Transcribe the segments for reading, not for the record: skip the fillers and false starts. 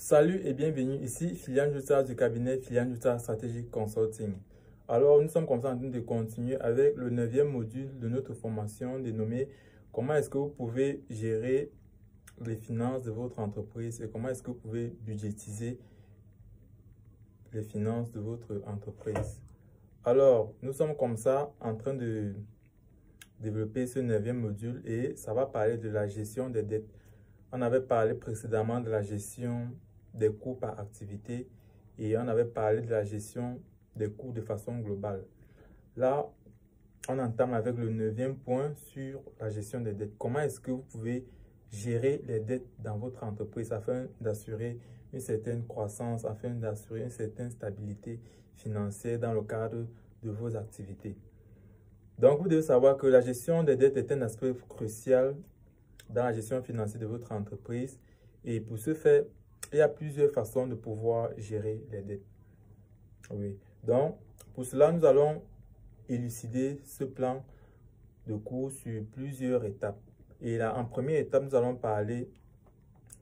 Salut et bienvenue ici, Philian Joussa du cabinet Philian Joussa Strategic Consulting. Alors, nous sommes comme ça en train de continuer avec le 9e module de notre formation dénommé comment est-ce que vous pouvez gérer les finances de votre entreprise et comment est-ce que vous pouvez budgétiser les finances de votre entreprise. Alors, nous sommes comme ça en train de développer ce 9e module et ça va parler de la gestion des dettes. On avait parlé précédemment de la gestion des coûts par activité et on avait parlé de la gestion des coûts de façon globale. Là, on entame avec le 9e point sur la gestion des dettes. Comment est-ce que vous pouvez gérer les dettes dans votre entreprise afin d'assurer une certaine croissance, afin d'assurer une certaine stabilité financière dans le cadre de vos activités. Donc, vous devez savoir que la gestion des dettes est un aspect crucial dans la gestion financière de votre entreprise. Et pour ce faire, il y a plusieurs façons de pouvoir gérer les dettes. Oui. Donc, pour cela, nous allons élucider ce plan de cours sur plusieurs étapes. Et là, en première étape, nous allons parler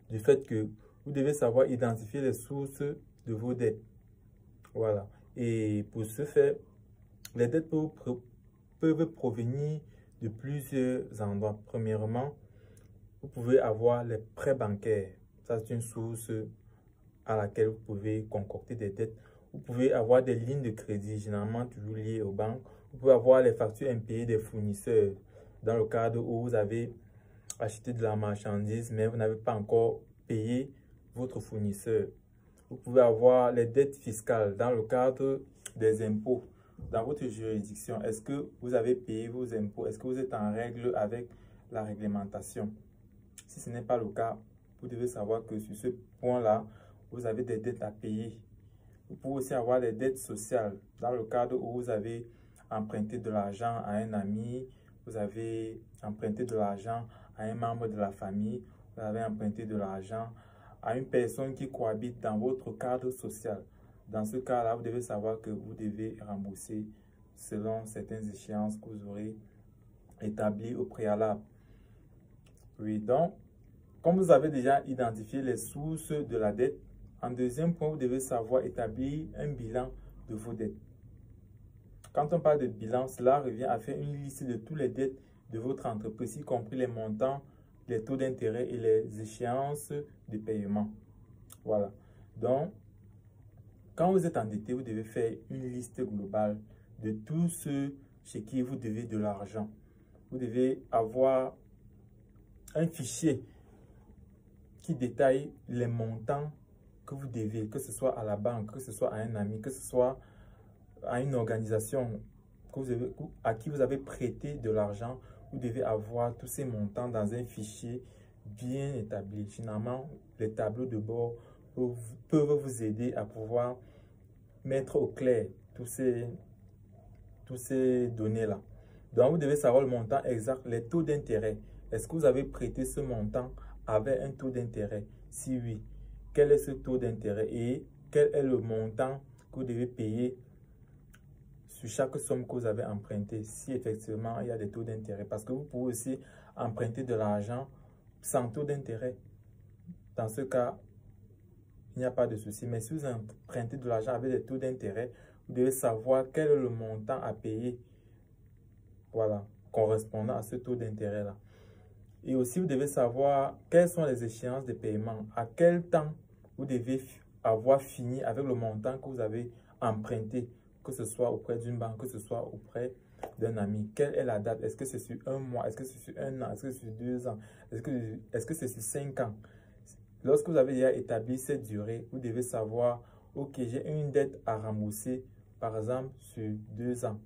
du fait que vous devez savoir identifier les sources de vos dettes. Voilà. Et pour ce faire, les dettes peuvent provenir de plusieurs endroits. Premièrement, vous pouvez avoir les prêts bancaires. Ça, c'est une source à laquelle vous pouvez concocter des dettes. Vous pouvez avoir des lignes de crédit, généralement toujours liées aux banques. Vous pouvez avoir les factures impayées des fournisseurs dans le cadre où vous avez acheté de la marchandise, mais vous n'avez pas encore payé votre fournisseur. Vous pouvez avoir les dettes fiscales dans le cadre des impôts. Dans votre juridiction, est-ce que vous avez payé vos impôts? Est-ce que vous êtes en règle avec la réglementation? Si ce n'est pas le cas, vous devez savoir que sur ce point-là, vous avez des dettes à payer. Vous pouvez aussi avoir des dettes sociales dans le cadre où vous avez emprunté de l'argent à un ami, vous avez emprunté de l'argent à un membre de la famille, vous avez emprunté de l'argent à une personne qui cohabite dans votre cadre social. Dans ce cas-là, vous devez savoir que vous devez rembourser selon certaines échéances que vous aurez établies au préalable. Oui, donc, comme vous avez déjà identifié les sources de la dette, en deuxième point, vous devez savoir établir un bilan de vos dettes. Quand on parle de bilan, cela revient à faire une liste de toutes les dettes de votre entreprise, y compris les montants, les taux d'intérêt et les échéances de paiement. Voilà. Donc, quand vous êtes endetté, vous devez faire une liste globale de tout ce chez qui vous devez de l'argent. Vous devez avoir un fichier qui détaille les montants que vous devez, que ce soit à la banque, que ce soit à un ami, que ce soit à une organisation à qui vous avez prêté de l'argent. Vous devez avoir tous ces montants dans un fichier bien établi. Finalement, les tableaux de bord peuvent vous aider à pouvoir mettre au clair tous ces données-là. Donc, vous devez savoir le montant exact, les taux d'intérêt. Est-ce que vous avez prêté ce montant avec un taux d'intérêt? Si oui, quel est ce taux d'intérêt et quel est le montant que vous devez payer sur chaque somme que vous avez empruntée, si effectivement il y a des taux d'intérêt? Parce que vous pouvez aussi emprunter de l'argent sans taux d'intérêt. Dans ce cas, il n'y a pas de souci. Mais si vous empruntez de l'argent avec des taux d'intérêt, vous devez savoir quel est le montant à payer, voilà, correspondant à ce taux d'intérêt-là. Et aussi, vous devez savoir quelles sont les échéances de paiement, à quel temps vous devez avoir fini avec le montant que vous avez emprunté, que ce soit auprès d'une banque, que ce soit auprès d'un ami. Quelle est la date? Est-ce que c'est sur un mois? Est-ce que c'est sur un an? Est-ce que c'est sur 2 ans? Est-ce que c'est sur 5 ans? Lorsque vous avez déjà établi cette durée, vous devez savoir, ok, j'ai une dette à rembourser, par exemple, sur 2 ans.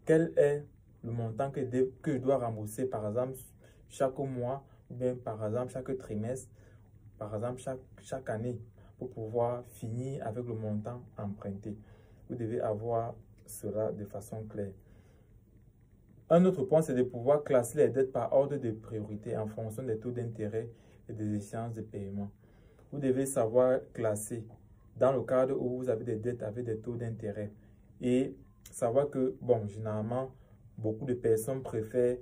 Quel est le montant que je dois rembourser, par exemple, chaque mois, ou bien par exemple chaque trimestre, par exemple chaque année, pour pouvoir finir avec le montant emprunté. Vous devez avoir cela de façon claire. Un autre point, c'est de pouvoir classer les dettes par ordre de priorité en fonction des taux d'intérêt et des échéances de paiement. Vous devez savoir classer dans le cadre où vous avez des dettes avec des taux d'intérêt et savoir que, bon, généralement, beaucoup de personnes préfèrent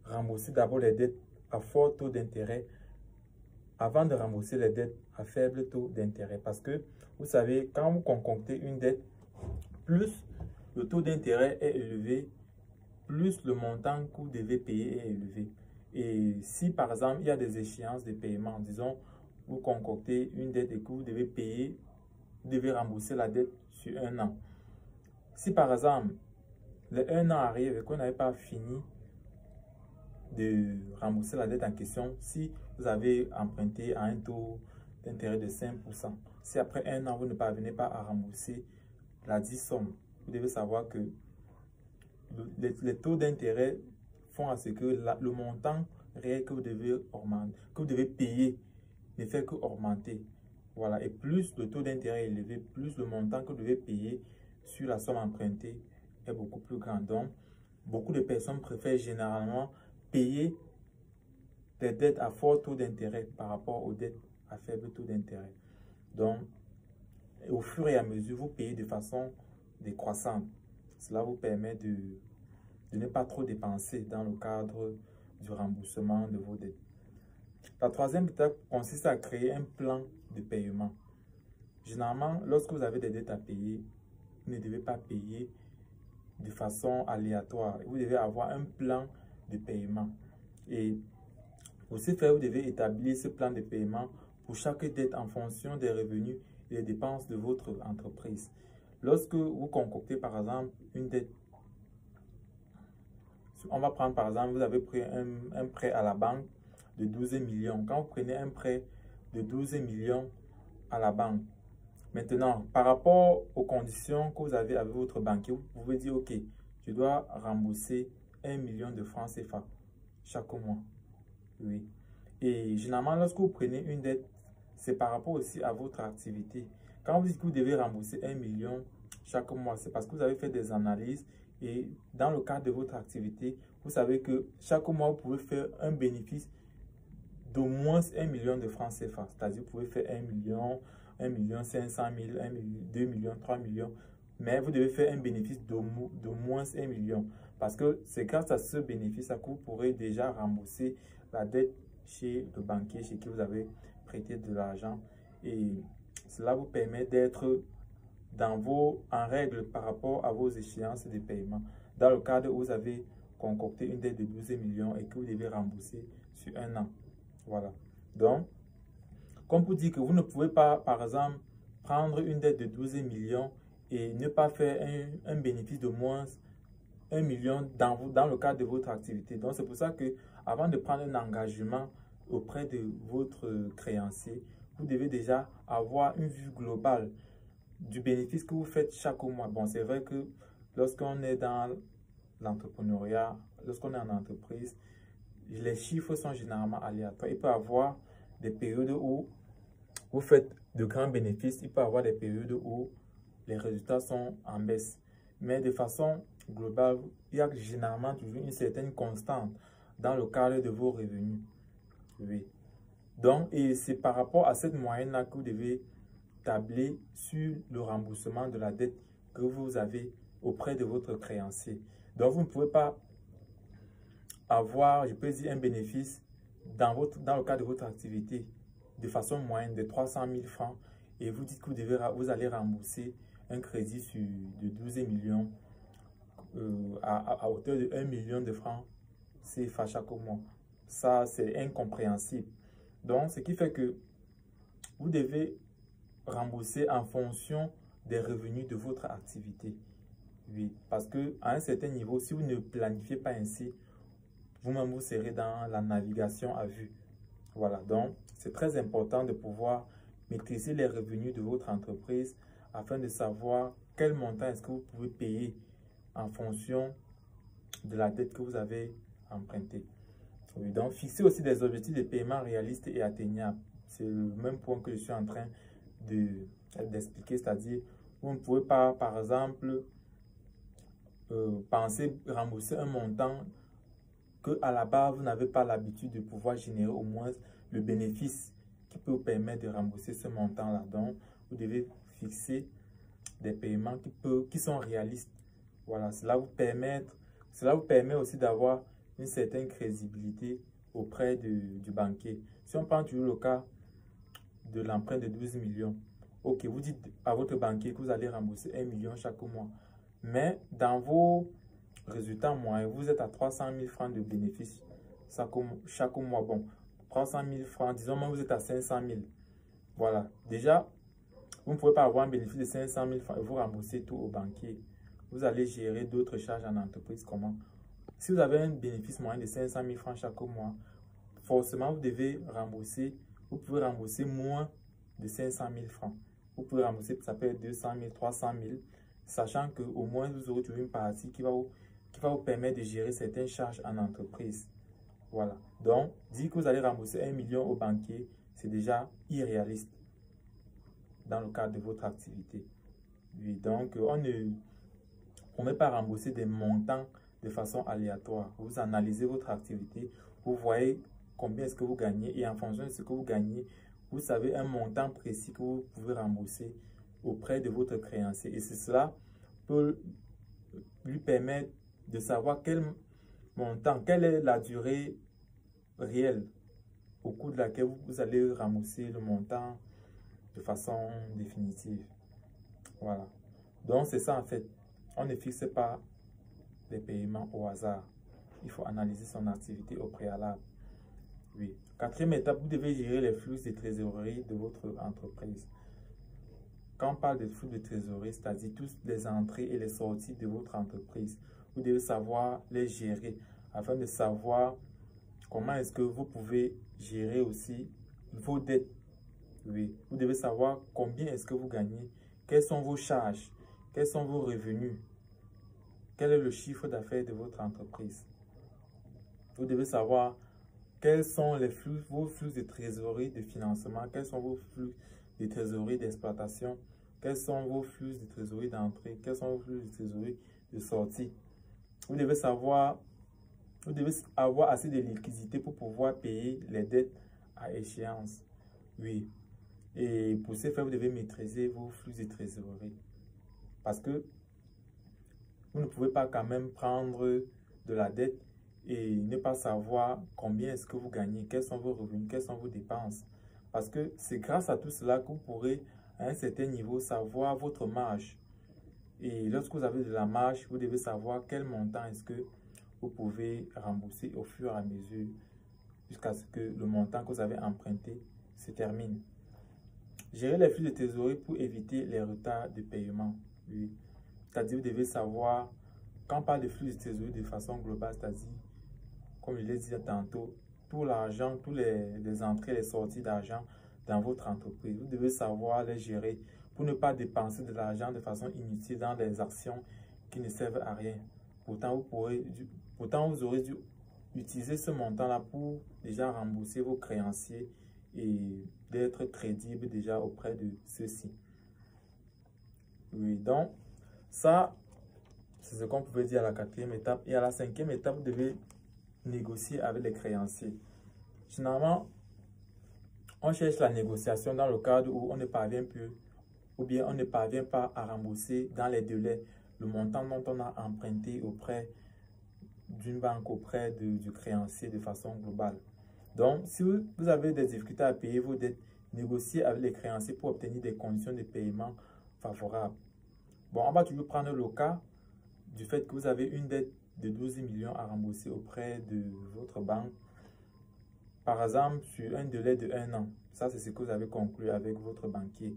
rembourser d'abord les dettes à fort taux d'intérêt avant de rembourser les dettes à faible taux d'intérêt. Parce que, vous savez, quand vous concoctez une dette, plus le taux d'intérêt est élevé, plus le montant que vous devez payer est élevé. Et si, par exemple, il y a des échéances de paiement, disons, vous concoctez une dette et que vous devez payer, vous devez rembourser la dette sur 1 an. Si, par exemple, le 1 an arrive et qu'on n'avait pas fini de rembourser la dette en question, si vous avez emprunté à un taux d'intérêt de 5%, si après 1 an, vous ne parvenez pas à rembourser la dite somme, vous devez savoir que les taux d'intérêt font à ce que le montant réel que vous devez payer ne fait qu'augmenter. Voilà. Et plus le taux d'intérêt est élevé, plus le montant que vous devez payer sur la somme empruntée est beaucoup plus grand. Donc, beaucoup de personnes préfèrent généralement payer des dettes à fort taux d'intérêt par rapport aux dettes à faible taux d'intérêt. Donc, au fur et à mesure, vous payez de façon décroissante. Cela vous permet de ne pas trop dépenser dans le cadre du remboursement de vos dettes. La troisième étape consiste à créer un plan de paiement. Généralement, lorsque vous avez des dettes à payer, vous ne devez pas payer de façon aléatoire. Vous devez avoir un plan de paiement. Et pour ce faire, vous devez établir ce plan de paiement pour chaque dette en fonction des revenus et des dépenses de votre entreprise. Lorsque vous concoctez par exemple une dette, on va prendre par exemple, vous avez pris un prêt à la banque de 12 millions. Quand vous prenez un prêt de 12 millions à la banque, maintenant, par rapport aux conditions que vous avez avec votre banquier, vous pouvez dire, ok, je dois rembourser 1 million de francs CFA chaque mois. Oui. Et généralement, lorsque vous prenez une dette, c'est par rapport aussi à votre activité. Quand vous dites que vous devez rembourser 1 million chaque mois, c'est parce que vous avez fait des analyses et dans le cadre de votre activité, vous savez que chaque mois, vous pouvez faire un bénéfice d'au moins 1 million de francs CFA. C'est-à-dire, vous pouvez faire 1 million, 1 million 500 000, 2 millions, 3 millions. Mais vous devez faire un bénéfice d'au moins 1 million. Parce que c'est grâce à ce bénéfice que vous pourrez déjà rembourser la dette chez le banquier chez qui vous avez prêté de l'argent. Et cela vous permet d'être en règle par rapport à vos échéances de paiement. Dans le cadre où vous avez concocté une dette de 12 millions et que vous devez rembourser sur 1 an. Voilà. Donc, comme vous dites que vous ne pouvez pas, par exemple, prendre une dette de 12 millions et ne pas faire un bénéfice de moins 1 million dans le cadre de votre activité. Donc, c'est pour ça que avant de prendre un engagement auprès de votre créancier, vous devez déjà avoir une vue globale du bénéfice que vous faites chaque mois. Bon, c'est vrai que lorsqu'on est dans l'entrepreneuriat, lorsqu'on est en entreprise, les chiffres sont généralement aléatoires. Il peut y avoir des périodes où vous faites de grands bénéfices. Il peut y avoir des périodes où les résultats sont en baisse. Mais de façon globale, il y a généralement toujours une certaine constante dans le cadre de vos revenus. Oui. Donc, et c'est par rapport à cette moyenne-là que vous devez tabler sur le remboursement de la dette que vous avez auprès de votre créancier. Donc, vous ne pouvez pas avoir, je peux dire, un bénéfice dans le cadre de votre activité de façon moyenne de 300 000 francs et vous dites que vous allez rembourser un crédit de 12 millions à hauteur de 1 million de francs CFA chaque mois. Ça, c'est incompréhensible. Donc, ce qui fait que vous devez rembourser en fonction des revenus de votre activité. Oui, parce qu'à un certain niveau, si vous ne planifiez pas ainsi, vous-même vous serez dans la navigation à vue. Voilà, donc c'est très important de pouvoir maîtriser les revenus de votre entreprise afin de savoir quel montant est-ce que vous pouvez payer en fonction de la dette que vous avez empruntée. Oui, donc fixer aussi des objectifs de paiement réalistes et atteignables. C'est le même point que je suis en train d'expliquer, c'est-à-dire vous ne pouvez pas, par exemple, penser rembourser un montant que à la base, vous n'avez pas l'habitude de pouvoir générer au moins le bénéfice qui peut vous permettre de rembourser ce montant-là. Donc, vous devez fixer des paiements qui sont réalistes. Voilà, cela vous permet aussi d'avoir une certaine crédibilité auprès du banquier. Si on prend toujours le cas de l'emprunt de 12 millions, ok, vous dites à votre banquier que vous allez rembourser 1 million chaque mois. Mais dans vos résultats moyens, vous êtes à 300 000 francs de bénéfices chaque mois. Bon, 300 000 francs, disons même vous êtes à 500 000. Voilà, déjà, vous ne pouvez pas avoir un bénéfice de 500 000 francs et vous rembourser tout au banquier. Vous allez gérer d'autres charges en entreprise comment? Si vous avez un bénéfice moyen de 500 000 francs chaque mois, forcément vous devez rembourser, vous pouvez rembourser moins de 500 000 francs. Vous pouvez rembourser, ça peut être 200 000, 300 000, sachant qu'au moins vous aurez toujours une partie qui va vous permettre de gérer certaines charges en entreprise. Voilà. Donc, dire que vous allez rembourser 1 million au banquier, c'est déjà irréaliste dans le cadre de votre activité. Oui, donc, on ne promet pas rembourser des montants de façon aléatoire. Vous analysez votre activité, vous voyez combien est-ce que vous gagnez et en fonction de ce que vous gagnez, vous savez un montant précis que vous pouvez rembourser auprès de votre créancier. Et cela peut lui permettre de savoir quel montant, quelle est la durée réelle au cours de laquelle vous allez rembourser le montant de façon définitive. Voilà. Donc, c'est ça en fait. On ne fixe pas les paiements au hasard. Il faut analyser son activité au préalable. Oui. Quatrième étape, vous devez gérer les flux de trésorerie de votre entreprise. Quand on parle de flux de trésorerie, c'est-à-dire toutes les entrées et les sorties de votre entreprise, vous devez savoir les gérer afin de savoir comment est-ce que vous pouvez gérer aussi vos dettes. Oui. Vous devez savoir combien est-ce que vous gagnez, quelles sont vos charges, quels sont vos revenus, quel est le chiffre d'affaires de votre entreprise. Vous devez savoir quels sont vos flux de trésorerie de financement, quels sont vos flux de trésorerie d'exploitation, quels sont vos flux de trésorerie d'entrée, quels sont vos flux de trésorerie de sortie. Vous devez avoir assez de liquidité pour pouvoir payer les dettes à échéance. Oui. Et pour ce faire, vous devez maîtriser vos flux de trésorerie. Parce que vous ne pouvez pas quand même prendre de la dette et ne pas savoir combien est-ce que vous gagnez, quels sont vos revenus, quelles sont vos dépenses. Parce que c'est grâce à tout cela que vous pourrez, à un certain niveau, savoir votre marge. Et lorsque vous avez de la marge, vous devez savoir quel montant est-ce que vous pouvez rembourser au fur et à mesure jusqu'à ce que le montant que vous avez emprunté se termine. Gérer les flux de trésorerie pour éviter les retards de paiement. Oui. C'est-à-dire, vous devez savoir, quand on parle de flux de trésorerie de façon globale, c'est-à-dire, comme je l'ai dit tantôt, tout l'argent, tous les entrées et les sorties d'argent dans votre entreprise. Vous devez savoir les gérer pour ne pas dépenser de l'argent de façon inutile dans des actions qui ne servent à rien. Pourtant, vous aurez dû utiliser ce montant-là pour déjà rembourser vos créanciers et d'être crédible déjà auprès de ceux-ci. Oui, donc, ça, c'est ce qu'on pouvait dire à la quatrième étape. Et à la cinquième étape, vous devez négocier avec les créanciers. Généralement, on cherche la négociation dans le cadre où on ne parvient plus ou bien on ne parvient pas à rembourser dans les délais le montant dont on a emprunté auprès d'une banque, auprès du créancier de façon globale. Donc, si vous avez des difficultés à payer vos dettes, négociez avec les créanciers pour obtenir des conditions de paiement favorables. Bon, on va toujours prendre le cas du fait que vous avez une dette de 12 millions à rembourser auprès de votre banque. Par exemple, sur un délai de 1 an. Ça, c'est ce que vous avez conclu avec votre banquier.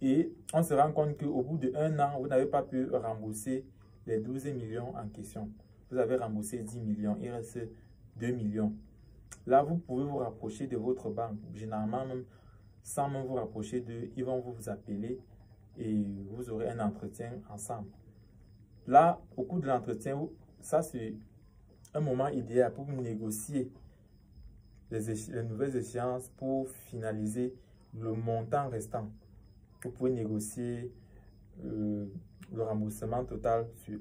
Et on se rend compte qu'au bout de 1 an, vous n'avez pas pu rembourser les 12 millions en question. Vous avez remboursé 10 millions, il reste 2 millions. Là, vous pouvez vous rapprocher de votre banque. Généralement, même sans même vous rapprocher d'eux, ils vont vous appeler et vous aurez un entretien ensemble. Là, au cours de l'entretien, ça c'est un moment idéal pour négocier les nouvelles échéances pour finaliser le montant restant. Vous pouvez négocier le remboursement total sur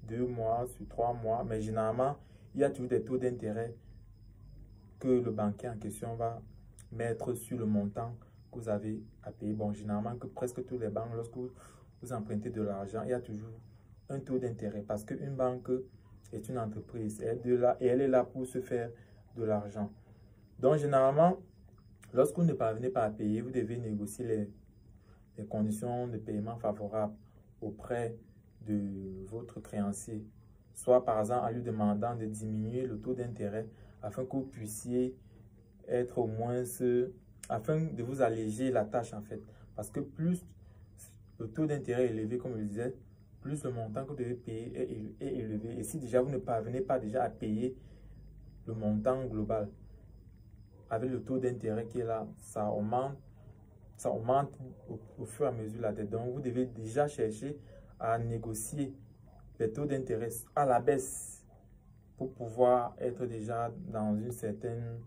2 mois, sur 3 mois, mais généralement, il y a toujours des taux d'intérêt que le banquier en question va mettre sur le montant que vous avez à payer. Bon, généralement, que presque tous les banques, lorsque vous empruntez de l'argent, il y a toujours un taux d'intérêt parce qu'une banque est une entreprise et elle est là pour se faire de l'argent. Donc, généralement, lorsque vous ne parvenez pas à payer, vous devez négocier les conditions de paiement favorables auprès de votre créancier. Soit par exemple en lui demandant de diminuer le taux d'intérêt afin que vous puissiez être au moins, afin de vous alléger la tâche en fait. Parce que plus le taux d'intérêt est élevé, comme je le disais, plus le montant que vous devez payer est élevé. Et si déjà vous ne parvenez pas déjà à payer le montant global, avec le taux d'intérêt qui est là, ça augmente au fur et à mesure la dette. Donc, vous devez déjà chercher à négocier les taux d'intérêt à la baisse pour pouvoir être déjà dans une certaine...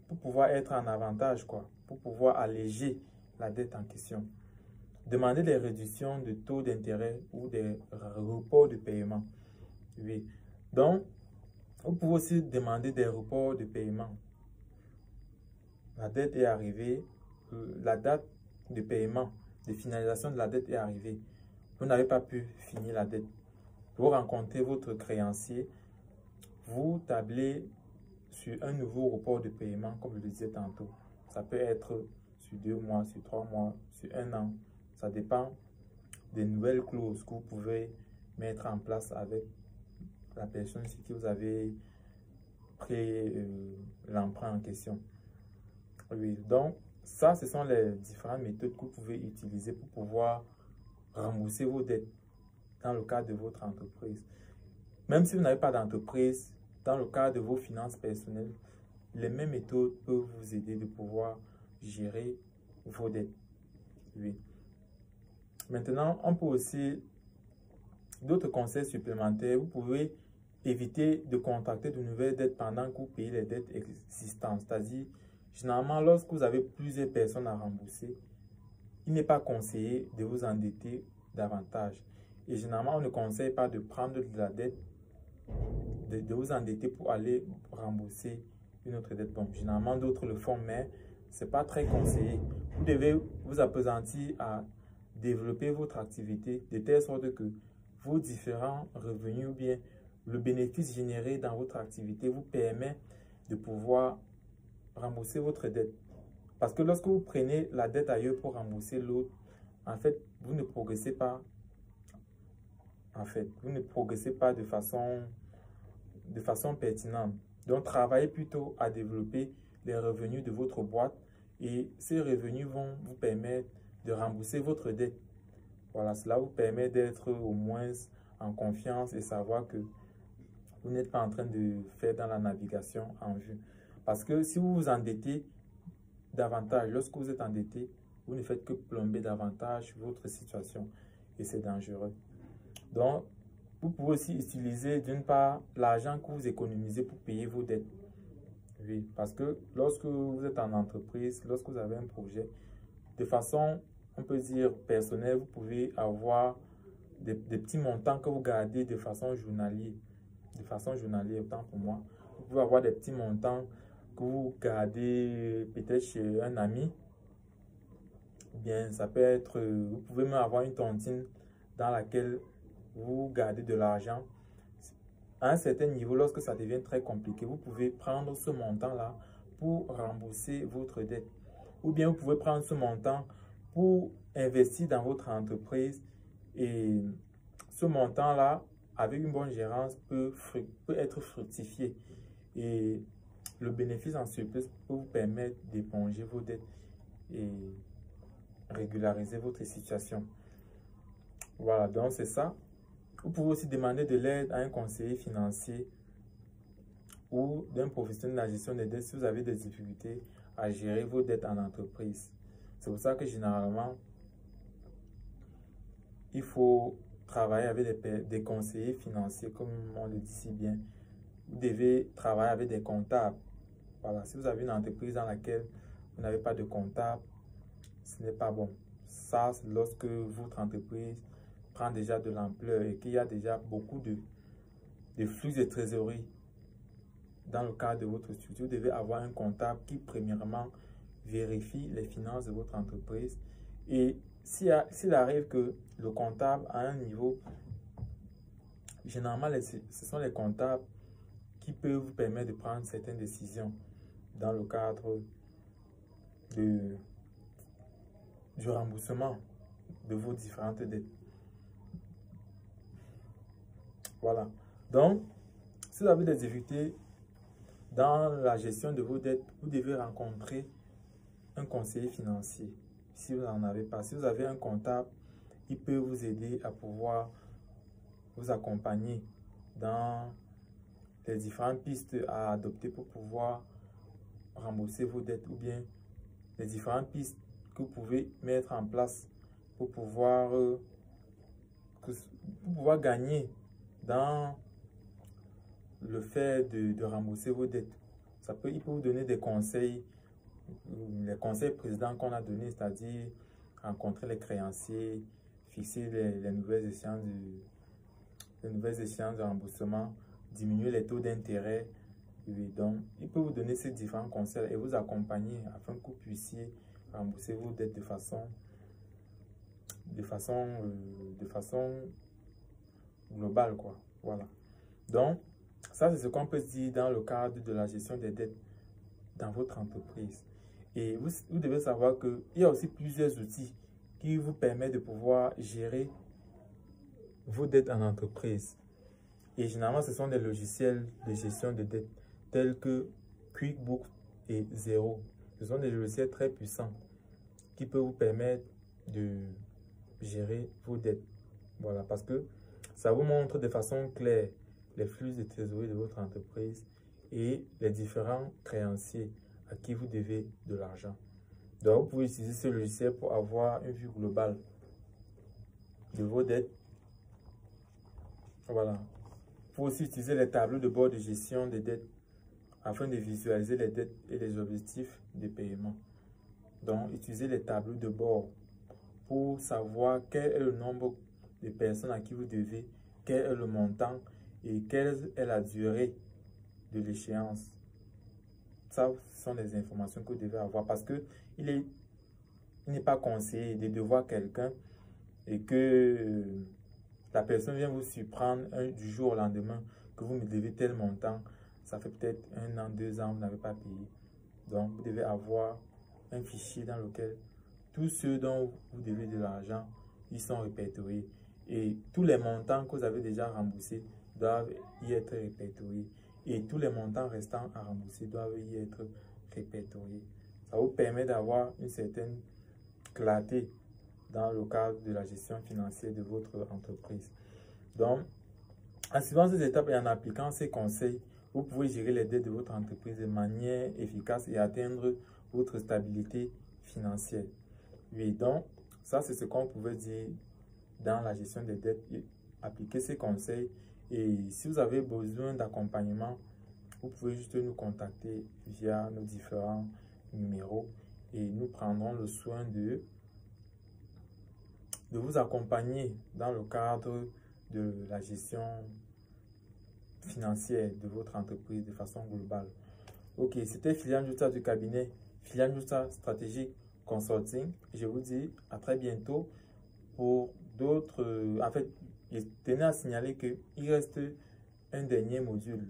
pour pouvoir être en avantage, quoi, pour pouvoir alléger la dette en question. Demandez des réductions de taux d'intérêt ou des reports de paiement. Oui. Donc, vous pouvez aussi demander des reports de paiement. La dette est arrivée, la date de paiement, de finalisation de la dette est arrivée. Vous n'avez pas pu finir la dette. Vous rencontrez votre créancier, vous tablez sur un nouveau report de paiement, comme je le disais tantôt. Ça peut être sur 2 mois, sur 3 mois, sur 1 an. Ça dépend des nouvelles clauses que vous pouvez mettre en place avec la personne sur qui vous avez pris l'emprunt en question. Oui, donc ça, ce sont les différentes méthodes que vous pouvez utiliser pour pouvoir rembourser vos dettes dans le cadre de votre entreprise. Même si vous n'avez pas d'entreprise, dans le cadre de vos finances personnelles, les mêmes méthodes peuvent vous aider de pouvoir gérer vos dettes. Oui. Maintenant, on peut aussi, d'autres conseils supplémentaires, vous pouvez éviter de contracter de nouvelles dettes pendant que vous payez les dettes existantes. C'est-à-dire, généralement, lorsque vous avez plusieurs personnes à rembourser, il n'est pas conseillé de vous endetter davantage. Et généralement, on ne conseille pas de prendre de la dette, de vous endetter pour aller rembourser une autre dette. Bon, généralement, d'autres le font, mais ce n'est pas très conseillé. Vous devez vous appesantir à développer votre activité de telle sorte que vos différents revenus ou bien le bénéfice généré dans votre activité vous permet de pouvoir rembourser votre dette. Parce que lorsque vous prenez la dette ailleurs pour rembourser l'autre, en fait, vous ne progressez pas. En fait, vous ne progressez pas de façon pertinente. Donc, travaillez plutôt à développer les revenus de votre boîte et ces revenus vont vous permettre de rembourser votre dette. Voilà, cela vous permet d'être au moins en confiance et savoir que vous n'êtes pas en train de faire dans la navigation en vue. Parce que si vous vous endettez davantage, lorsque vous êtes endetté, vous ne faites que plomber davantage votre situation et c'est dangereux. Donc, vous pouvez aussi utiliser d'une part l'argent que vous économisez pour payer vos dettes. Oui, parce que lorsque vous êtes en entreprise, lorsque vous avez un projet, de façon, on peut dire personnelle, vous pouvez avoir des petits montants que vous gardez de façon journalière. De façon journalière, autant pour moi. Vous pouvez avoir des petits montants que vous gardez peut-être chez un ami. Bien, ça peut être, vous pouvez même avoir une tontine dans laquelle vous gardez de l'argent. À un certain niveau, lorsque ça devient très compliqué, vous pouvez prendre ce montant-là pour rembourser votre dette. Ou bien vous pouvez prendre ce montant pour investir dans votre entreprise. Et ce montant-là, avec une bonne gérance, peut être fructifié. Et le bénéfice en surplus peut vous permettre d'éponger vos dettes et régulariser votre situation. Voilà, donc c'est ça. Vous pouvez aussi demander de l'aide à un conseiller financier ou d'un professionnel de la gestion des dettes si vous avez des difficultés à gérer vos dettes en entreprise. C'est pour ça que généralement, il faut travailler avec des conseillers financiers, comme on le dit si bien. Vous devez travailler avec des comptables. Voilà, si vous avez une entreprise dans laquelle vous n'avez pas de comptable, ce n'est pas bon. Ça, c'est lorsque votre entreprise prend déjà de l'ampleur et qu'il y a déjà beaucoup de flux de trésorerie dans le cadre de votre structure. Vous devez avoir un comptable qui, premièrement, vérifie les finances de votre entreprise. Et s'il arrive que le comptable a un niveau, généralement, ce sont les comptables qui peut vous permettre de prendre certaines décisions dans le cadre du remboursement de vos différentes dettes. Voilà. Donc, si vous avez des difficultés dans la gestion de vos dettes, vous devez rencontrer un conseiller financier. Si vous n'en avez pas, si vous avez un comptable, il peut vous aider à pouvoir vous accompagner dans les différentes pistes à adopter pour pouvoir rembourser vos dettes, ou bien les différentes pistes que vous pouvez mettre en place pour pouvoir gagner dans le fait de rembourser vos dettes. Il peut vous donner des conseils, les conseils précédents qu'on a donnés, c'est-à-dire rencontrer les créanciers, fixer les nouvelles échéances de remboursement, diminuer les taux d'intérêt. Donc, il peut vous donner ces différents conseils et vous accompagner afin que vous puissiez rembourser vos dettes de façon globale, quoi. Voilà. Donc, ça, c'est ce qu'on peut dire dans le cadre de la gestion des dettes dans votre entreprise. Et vous devez savoir qu'il y a aussi plusieurs outils qui vous permettent de pouvoir gérer vos dettes en entreprise. Et généralement, ce sont des logiciels de gestion de dettes tels que QuickBooks et Xero. Ce sont des logiciels très puissants qui peuvent vous permettre de gérer vos dettes. Voilà, parce que ça vous montre de façon claire les flux de trésorerie de votre entreprise et les différents créanciers à qui vous devez de l'argent. Donc, vous pouvez utiliser ce logiciel pour avoir une vue globale de vos dettes. Voilà. Vous pouvez aussi utiliser les tableaux de bord de gestion des dettes afin de visualiser les dettes et les objectifs de paiement. Donc, utilisez les tableaux de bord pour savoir quel est le nombre de personnes à qui vous devez, quel est le montant et quelle est la durée de l'échéance. Ça, ce sont des informations que vous devez avoir parce que il n'est pas conseillé de devoir quelqu'un et que la personne vient vous surprendre du jour au lendemain que vous me devez tel montant. Ça fait peut-être 1 an, 2 ans, vous n'avez pas payé. Donc, vous devez avoir un fichier dans lequel tous ceux dont vous devez de l'argent, ils sont répertoriés. Et tous les montants que vous avez déjà remboursés doivent y être répertoriés. Et tous les montants restants à rembourser doivent y être répertoriés. Ça vous permet d'avoir une certaine clarté dans le cadre de la gestion financière de votre entreprise. Donc, en suivant ces étapes et en appliquant ces conseils, vous pouvez gérer les dettes de votre entreprise de manière efficace et atteindre votre stabilité financière. Oui, donc, ça c'est ce qu'on pouvait dire dans la gestion des dettes. Appliquez ces conseils et si vous avez besoin d'accompagnement, vous pouvez juste nous contacter via nos différents numéros et nous prendrons le soin de vous accompagner dans le cadre de la gestion financière de votre entreprise de façon globale. Ok, c'était Philian Jouta du cabinet Philian Jouta Strategic Consulting. Je vous dis à très bientôt pour d'autres. En fait, je tenais à signaler qu'il reste un dernier module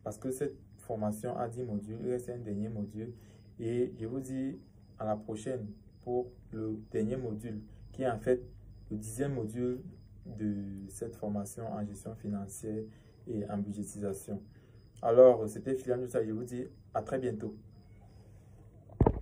parce que cette formation a 10 modules. Il reste un dernier module et je vous dis à la prochaine pour le dernier module qui est en fait le 10e module de cette formation en gestion financière et en budgétisation. Alors, c'était Philian Jouta. Je vous dis à très bientôt.